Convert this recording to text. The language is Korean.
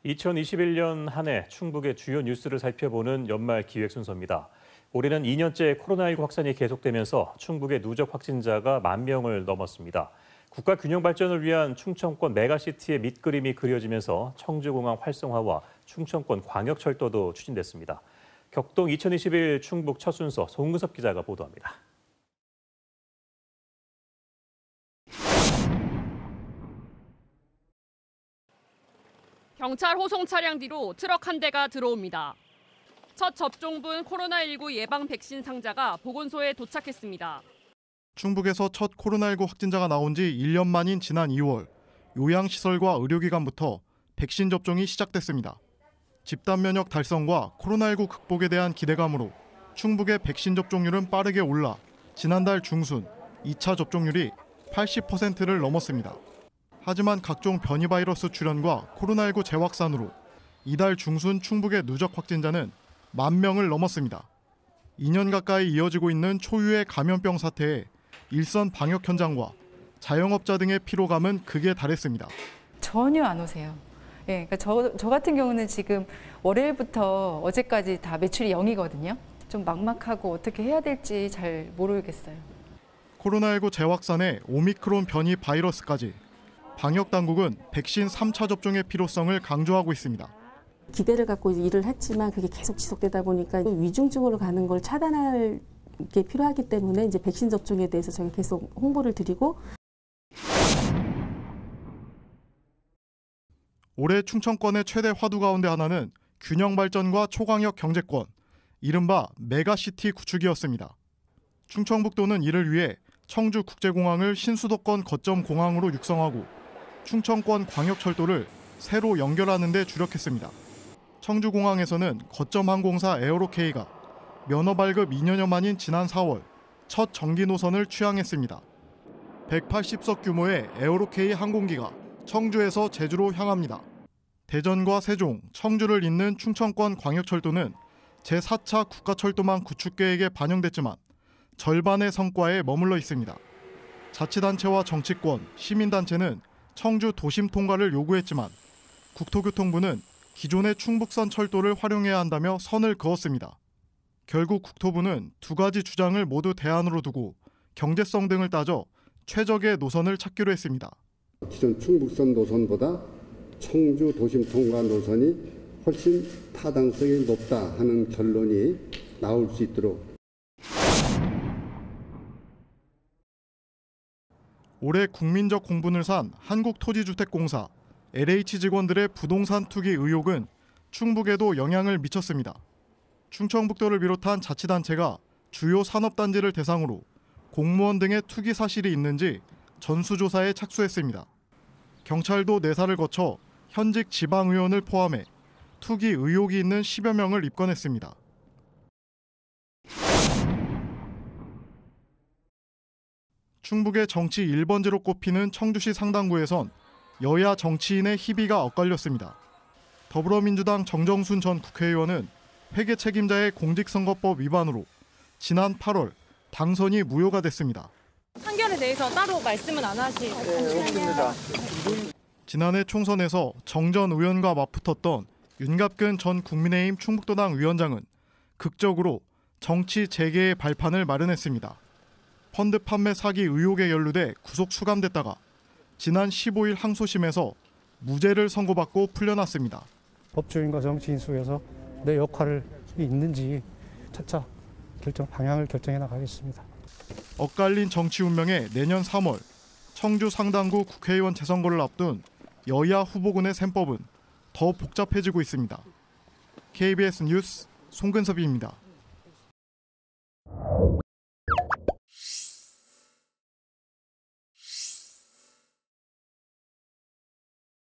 2021년 한 해 충북의 주요 뉴스를 살펴보는 연말 기획 순서입니다. 올해는 2년째 코로나19 확산이 계속되면서 충북의 누적 확진자가 10,000명을 넘었습니다. 국가 균형 발전을 위한 충청권 메가시티의 밑그림이 그려지면서 청주공항 활성화와 충청권 광역철도도 추진됐습니다. 격동 2021 충북 첫 순서 송근섭 기자가 보도합니다. 경찰 호송 차량 뒤로 트럭 한 대가 들어옵니다. 첫 접종분 코로나19 예방 백신 상자가 보건소에 도착했습니다. 충북에서 첫 코로나19 확진자가 나온 지 1년 만인 지난 2월, 요양시설과 의료기관부터 백신 접종이 시작됐습니다. 집단 면역 달성과 코로나19 극복에 대한 기대감으로 충북의 백신 접종률은 빠르게 올라 지난달 중순 2차 접종률이 80%를 넘었습니다. 하지만 각종 변이 바이러스 출현과 코로나19 재확산으로 이달 중순 충북의 누적 확진자는 10,000명을 넘었습니다. 2년 가까이 이어지고 있는 초유의 감염병 사태에 일선 방역 현장과 자영업자 등의 피로감은 극에 달했습니다. 전혀 안 오세요. 예, 그러니까 저 같은 경우는 지금 월요일부터 어제까지 다 매출이 0이거든요. 좀 막막하고 어떻게 해야 될지 잘 모르겠어요. 코로나19 재확산에 오미크론 변이 바이러스까지 방역 당국은 백신 3차 접종의 필요성을 강조하고 있습니다. 기대를 갖고 일을 했지만 그게 계속 지속되다 보니까 위중증으로 가는 걸 차단할 게 필요하기 때문에 이제 백신 접종에 대해서 저희 계속 홍보를 드리고. 올해 충청권의 최대 화두 가운데 하나는 균형 발전과 초광역 경제권, 이른바 메가시티 구축이었습니다. 충청북도는 이를 위해 청주국제공항을 신수도권 거점 공항으로 육성하고 충청권 광역철도를 새로 연결하는 데 주력했습니다. 청주공항에서는 거점 항공사 에어로K가 면허 발급 2년여 만인 지난 4월 첫 정기 노선을 취항했습니다. 180석 규모의 에어로K 항공기가 청주에서 제주로 향합니다. 대전과 세종, 청주를 잇는 충청권 광역철도는 제4차 국가철도망 구축 계획에 반영됐지만 절반의 성과에 머물러 있습니다. 자치단체와 정치권, 시민단체는 청주 도심 통과를 요구했지만 국토교통부는 기존의 충북선 철도를 활용해야 한다며 선을 그었습니다. 결국 국토부는 두 가지 주장을 모두 대안으로 두고 경제성 등을 따져 최적의 노선을 찾기로 했습니다. 기존 충북선 노선보다 청주 도심 통과 노선이 훨씬 타당성이 높다 하는 결론이 나올 수 있도록. 올해 국민적 공분을 산 한국토지주택공사, LH 직원들의 부동산 투기 의혹은 충북에도 영향을 미쳤습니다. 충청북도를 비롯한 자치단체가 주요 산업단지를 대상으로 공무원 등의 투기 사실이 있는지 전수조사에 착수했습니다. 경찰도 내사를 거쳐 현직 지방의원을 포함해 투기 의혹이 있는 10여 명을 입건했습니다. 충북의 정치 1번지로 꼽히는 청주시 상당구에선 여야 정치인의 희비가 엇갈렸습니다. 더불어민주당 정정순 전 국회의원은 회계 책임자의 공직선거법 위반으로 지난 8월 당선이 무효가 됐습니다. 판결에 대해서 따로 말씀은 안 하시고. 네, 없습니다. 지난해 총선에서 정 전 의원과 맞붙었던 윤갑근 전 국민의힘 충북도당 위원장은 극적으로 정치 재개의 발판을 마련했습니다. 펀드 판매 사기 의혹에 연루돼 구속 수감됐다가 지난 15일 항소심에서 무죄를 선고받고 풀려났습니다. 법조인과 정치인 속에서 내 역할이 있는지 차차 방향을 결정해 나가겠습니다. 엇갈린 정치 운명에 내년 3월 청주 상당구 국회의원 재선거를 앞둔 여야 후보군의 셈법은 더 복잡해지고 있습니다. KBS 뉴스 송근섭입니다.